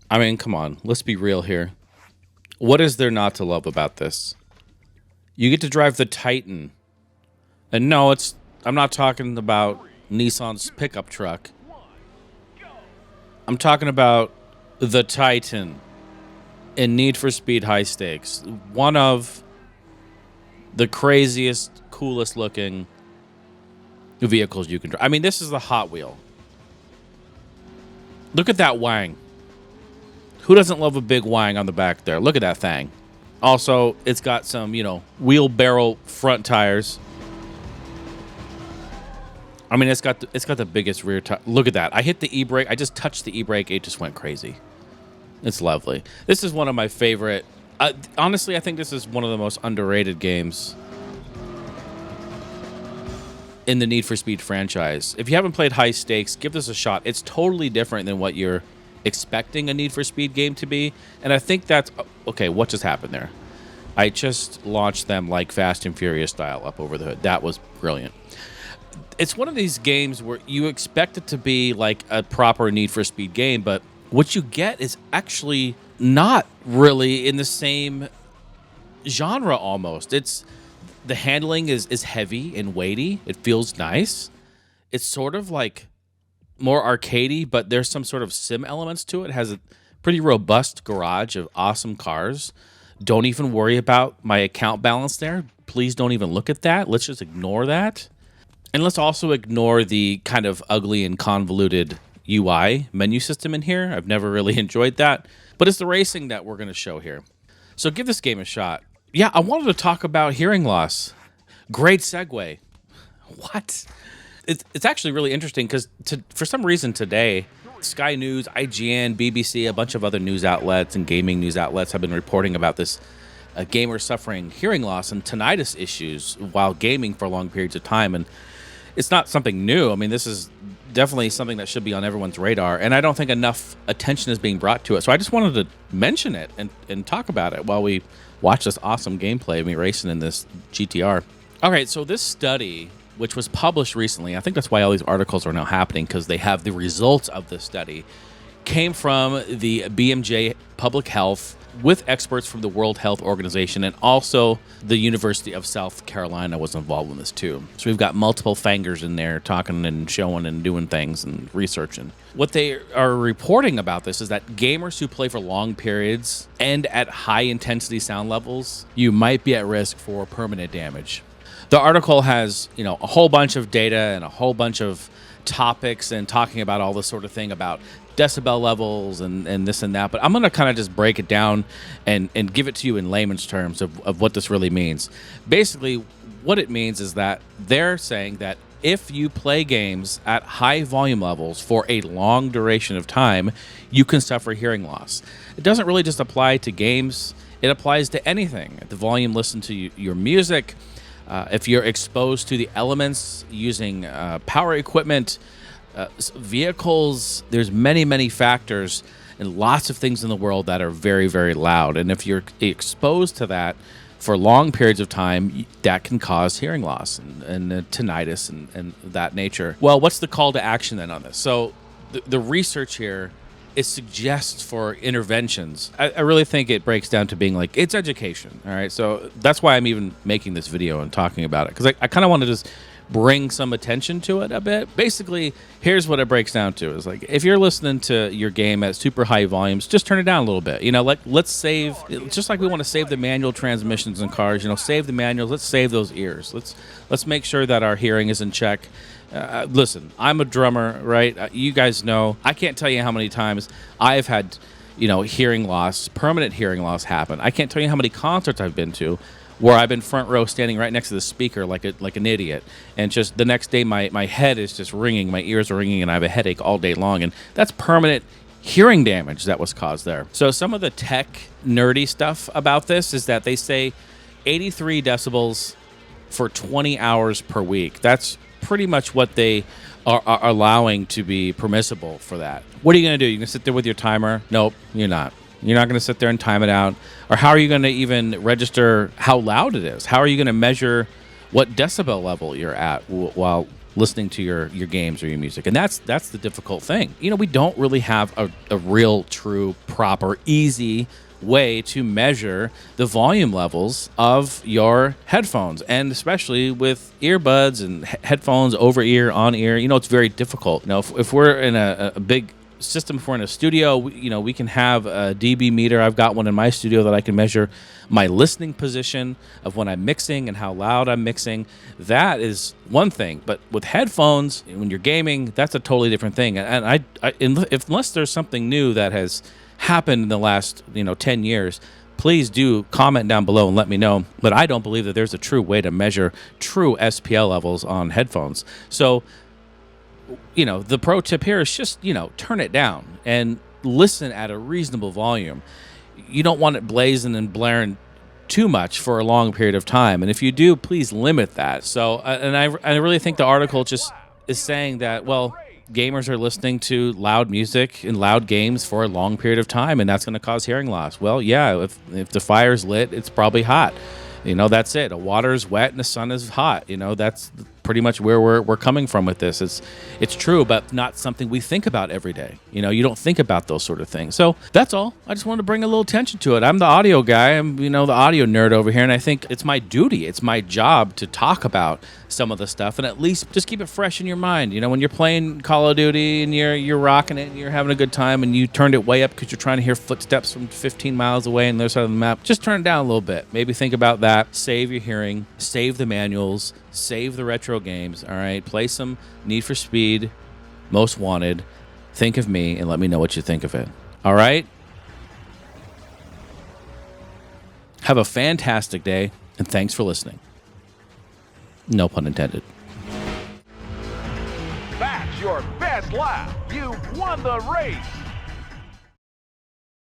I mean, come on. Let's be real here. What is there not to love about this? You get to drive the Titan. And no, I'm not talking about Nissan's pickup truck. I'm talking about the Titan in Need for Speed High Stakes. One of the craziest, coolest looking vehicles you can drive. I mean, this is the Hot Wheel. Look at that wang. Who doesn't love a big wang on the back there? Look at that thing. Also, it's got some, wheelbarrow front tires. I mean, it's got the biggest rear tire. Look at that. I hit the e-brake. I just touched the e-brake. It just went crazy. It's lovely. This is one of my favorite. Honestly, I think this is one of the most underrated games in the Need for Speed franchise. If you haven't played High Stakes, give this a shot. It's totally different than what you're expecting a Need for Speed game to be. And I think that's... Okay, what just happened there? I just launched them like Fast and Furious style up over the hood. That was brilliant. It's one of these games where you expect it to be like a proper Need for Speed game, but what you get is actually not really in the same genre almost. The handling is heavy and weighty. It feels nice. It's sort of like more arcadey, but there's some sort of sim elements to it. It has a pretty robust garage of awesome cars. Don't even worry about my account balance there. Please don't even look at that. Let's just ignore that. And let's also ignore the kind of ugly and convoluted UI menu system in here. I've never really enjoyed that. But it's the racing that we're going to show here. So give this game a shot. Yeah, I wanted to talk about hearing loss. Great segue. What? It's actually really interesting because for some reason today, Sky News, IGN, BBC, a bunch of other news outlets and gaming news outlets have been reporting about this gamer suffering hearing loss and tinnitus issues while gaming for long periods of time. And it's not something new. I mean, this is definitely something that should be on everyone's radar, and I don't think enough attention is being brought to it. So I just wanted to mention it and talk about it while we watch this awesome gameplay of me racing in this GTR. All right, so this study, which was published recently, I think that's why all these articles are now happening, because they have the results of this study, came from the BMJ Public Health with experts from the World Health Organization, and also the University of South Carolina was involved in this too. So we've got multiple fingers in there talking and showing and doing things and researching. What they are reporting about this is that gamers who play for long periods and at high intensity sound levels, you might be at risk for permanent damage. The article has, a whole bunch of data and a whole bunch of topics and talking about all this sort of thing about decibel levels and this and that, but I'm going to kind of just break it down and give it to you in layman's terms of what this really means. Basically, what it means is that they're saying that if you play games at high volume levels for a long duration of time, you can suffer hearing loss. It doesn't really just apply to games. It applies to anything. At the volume, listen to your music. If you're exposed to the elements using power equipment, vehicles, there's many factors and lots of things in the world that are very, very loud. And if you're exposed to that for long periods of time, that can cause hearing loss and tinnitus and that nature. Well, what's the call to action then on this? So the research here, it suggests for interventions. I really think it breaks down to being like, it's education. All right. So that's why I'm even making this video and talking about it, because I kind of want to just bring some attention to it a bit. Basically, here's what it breaks down to is like, if you're listening to your game at super high volumes, just turn it down a little bit. Let's save, just like we want to save the manual transmissions in cars, save the manuals, let's save those ears. Let's make sure that our hearing is in check. Listen, I'm a drummer, right? You guys know, I can't tell you how many times I've had, hearing loss, permanent hearing loss happen. I can't tell you how many concerts I've been to where I've been front row standing right next to the speaker like an idiot. And just the next day, my head is just ringing, my ears are ringing, and I have a headache all day long. And that's permanent hearing damage that was caused there. So some of the tech nerdy stuff about this is that they say 83 decibels for 20 hours per week. That's pretty much what they are allowing to be permissible for that. What are you going to do? You're going to sit there with your timer? Nope, you're not. You're not going to sit there and time it out. Or how are you going to even register how loud it is? How are you going to measure what decibel level you're at while listening to your games or your music. And that's the difficult thing. We don't really have a real, true, proper, easy way to measure the volume levels of your headphones, and especially with earbuds and headphones, over ear, on ear. It's very difficult. If we're in a big system, if we're in a studio, we can have a dB meter. I've got one in my studio that I can measure my listening position of when I'm mixing and how loud I'm mixing. That is one thing. But with headphones, when you're gaming, that's a totally different thing. And unless there's something new that has happened in the last 10 years, please do comment down below and let me know. But I don't believe that there's a true way to measure true SPL levels on headphones. So the pro tip here is just turn it down and listen at a reasonable volume. You don't want it blazing and blaring too much for a long period of time, and if you do, please limit that. So and I really think the article just is saying that, well, gamers are listening to loud music and loud games for a long period of time, and that's going to cause hearing loss. Well, yeah, if the fire's lit, it's probably hot. That's it. The water's wet and the sun is hot. That's pretty much where we're coming from with this. It's true, but not something we think about every day. You don't think about those sort of things. So that's all. I just wanted to bring a little attention to it. I'm the audio guy. I'm the audio nerd over here, and I think it's my duty. It's my job to talk about some of the stuff and at least just keep it fresh in your mind. When you're playing Call of Duty and you're rocking it and you're having a good time and you turned it way up because you're trying to hear footsteps from 15 miles away on the other side of the map, just turn it down a little bit. Maybe think about that. Save your hearing. Save the manuals. Save the retro games. All right, play some Need for Speed, Most Wanted. Think of me and let me know what you think of it. All right? Have a fantastic day, and thanks for listening. No pun intended. That's your best lap. You won the race.